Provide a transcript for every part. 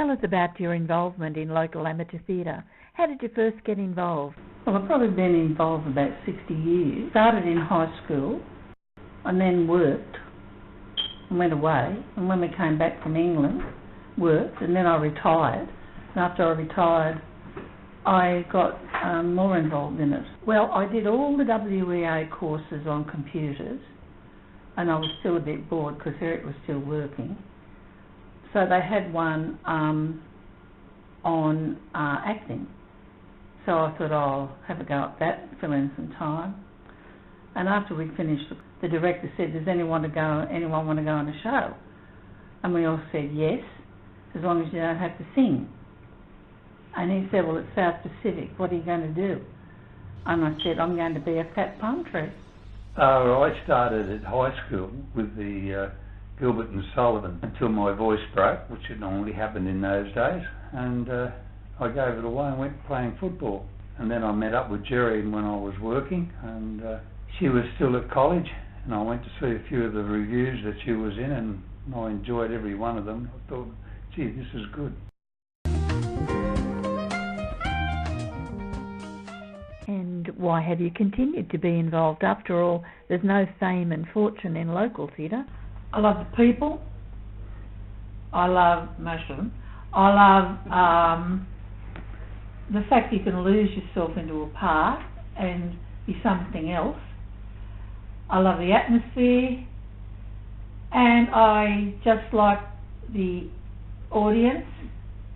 Tell us about your involvement in local amateur theatre. How did you first get involved? Well, I've probably been involved about 60 years. Started in high school and then worked and went away. And when we came back from England, worked, and then I retired. And after I retired, I got more involved in it. Well, I did all the WEA courses on computers, and I was still a bit bored because Eric was still working. So they had one on acting. So I thought, I'll have a go at that, fill in some time. And after we finished, the director said, does anyone want to go on a show? And we all said yes, as long as you don't have to sing. And he said, well, it's South Pacific, what are you going to do? And I said, I'm going to be a fat palm tree. I started at high school with the Gilbert and Sullivan until my voice broke, which had normally happened in those days, and I gave it away and went playing football. And then I met up with Jerry when I was working, and she was still at college, and I went to see a few of the reviews that she was in, and I enjoyed every one of them. I thought, gee, this is good. And why have you continued to be involved? After all, there's no fame and fortune in local theatre. I love the people. I love most of them. I love the fact you can lose yourself into a part and be something else. I love the atmosphere, and I just like the audience,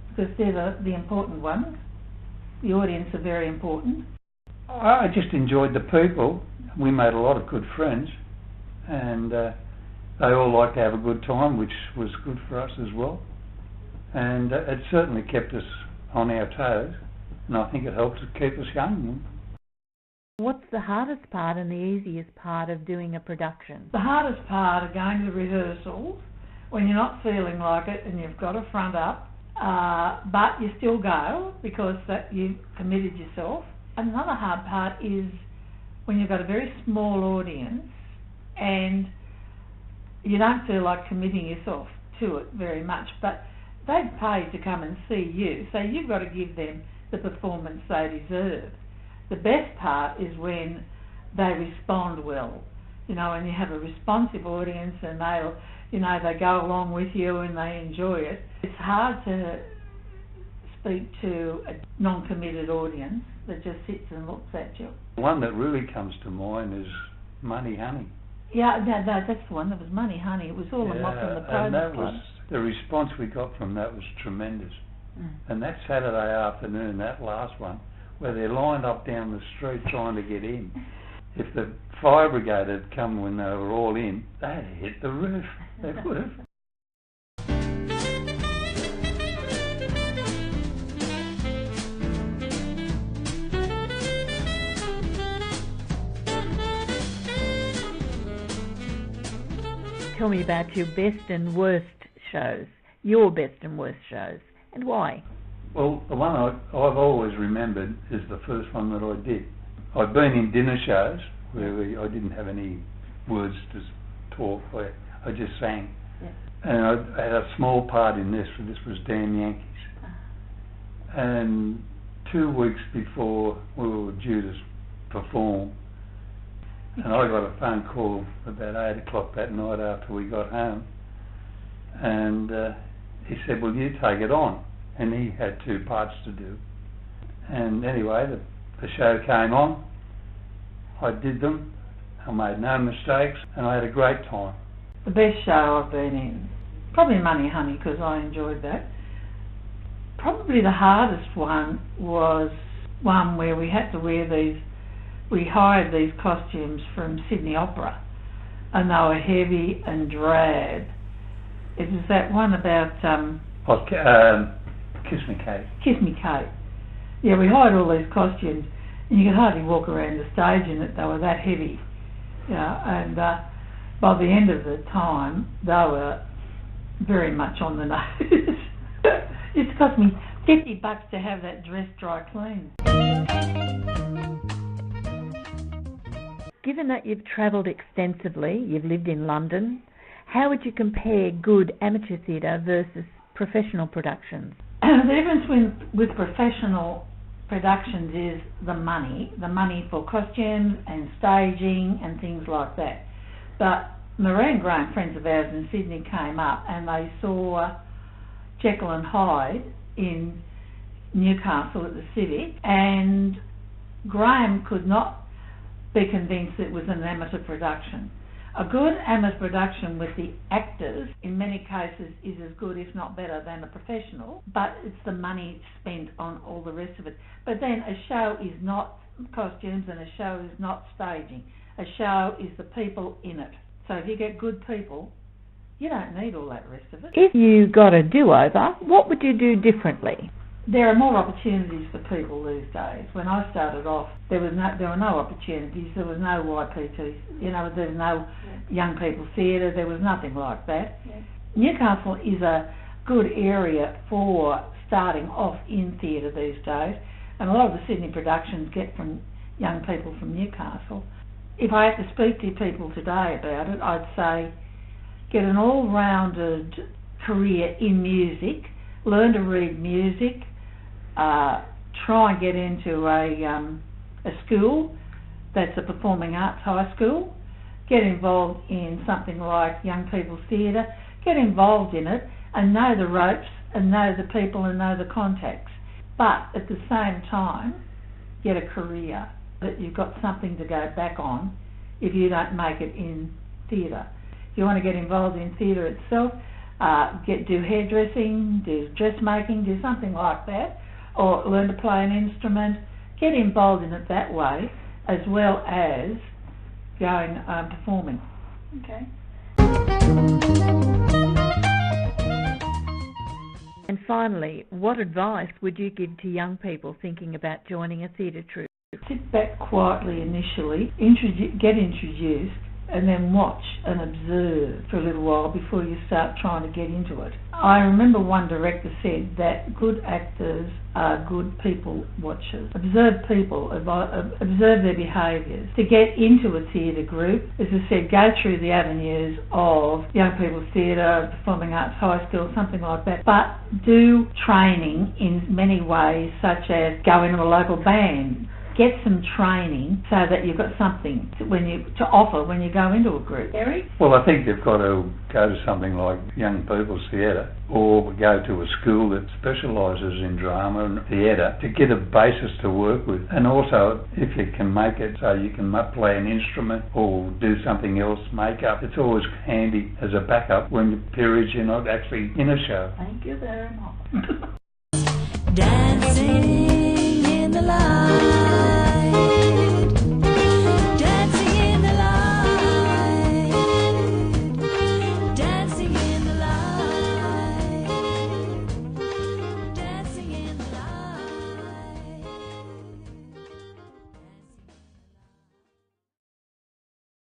because they're the important ones. The audience are very important. I just enjoyed the people. We made a lot of good friends, and they all liked to have a good time, which was good for us as well. And it certainly kept us on our toes, and I think it helped to keep us young. What's the hardest part and the easiest part of doing a production? The hardest part of going to the rehearsals when you're not feeling like it and you've got to front up, but you still go because that you've committed yourself. Another hard part is when you've got a very small audience and you don't feel like committing yourself to it very much, but they've paid to come and see you, so you've got to give them the performance they deserve. The best part is when they respond well, and you have a responsive audience and they go along with you and they enjoy it. It's hard to speak to a non-committed audience that just sits and looks at you. The one that really comes to mind is Money Honey. Yeah, that's the one. That was Money Honey. It was all a mock in the Private Club. The response we got from that was tremendous. And that Saturday afternoon, that last one, where they're lined up down the street trying to get in. If the fire brigade had come when they were all in, they'd have hit the roof. They would have. Tell me about your best and worst shows, your best and worst shows, and why? Well, the one I've always remembered is the first one that I did. I've been in dinner shows where I didn't have any words to talk, where I just sang. Yeah. And I had a small part in this, this was Damn Yankees. And 2 weeks before we were due to perform, and I got a phone call about 8 o'clock that night after we got home, and he said, will you take it on? And he had 2 parts to do. And anyway, the show came on, I did them, I made no mistakes, and I had a great time. The best show I've been in, probably Money Honey, because I enjoyed that. Probably the hardest one was one where we had to wear we hired these costumes from Sydney Opera, and they were heavy and drab. It was that one about... Kiss Me Kate. Kiss Me Kate. Yeah, we hired all these costumes, and you could hardly walk around the stage in it. They were that heavy. And by the end of the time, they were very much on the nose. It's cost me $50 to have that dress dry cleaned. Given that you've travelled extensively, you've lived in London, how would you compare good amateur theatre versus professional productions? The difference with professional productions is the money for costumes and staging and things like that. But Marie and Graham, friends of ours in Sydney, came up and they saw Jekyll and Hyde in Newcastle at the Civic, and Graham could not be convinced it was an amateur production. A good amateur production with the actors, in many cases, is as good, if not better, than a professional, but it's the money spent on all the rest of it. But then a show is not costumes and a show is not staging. A show is the people in it. So if you get good people, you don't need all that rest of it. If you got a do-over, what would you do differently? There are more opportunities for people these days. When I started off, there were no opportunities. There was no YPT, there was no young people theatre. There was nothing like that. Yeah. Newcastle is a good area for starting off in theatre these days, and a lot of the Sydney productions get from young people from Newcastle. If I had to speak to people today about it, I'd say get an all-rounded career in music, learn to read music, try and get into a school that's a performing arts high school, get involved in something like young people's theatre, get involved in it and know the ropes and know the people and know the contacts. But at the same time, get a career, that you've got something to go back on if you don't make it in theatre. If you want to get involved in theatre itself, do hairdressing, do dressmaking, do something like that, or learn to play an instrument, get involved in it that way, as well as going performing. Okay. And finally, what advice would you give to young people thinking about joining a theatre troupe? Sit back quietly initially, get introduced, and then watch and observe for a little while before you start trying to get into it. I remember one director said that good actors are good people watchers. Observe people, observe their behaviours. To get into a theatre group, as I said, go through the avenues of young people's theatre, performing arts high school, something like that, but do training in many ways, such as go into a local band. Get some training so that you've got something to offer when you go into a group. Eric? Well, I think they've got to go to something like Young People's Theatre, or go to a school that specialises in drama and theatre to get a basis to work with. And also, if you can make it so you can play an instrument or do something else, makeup, it's always handy as a backup when periods you're not actually in a show. Thank you very much.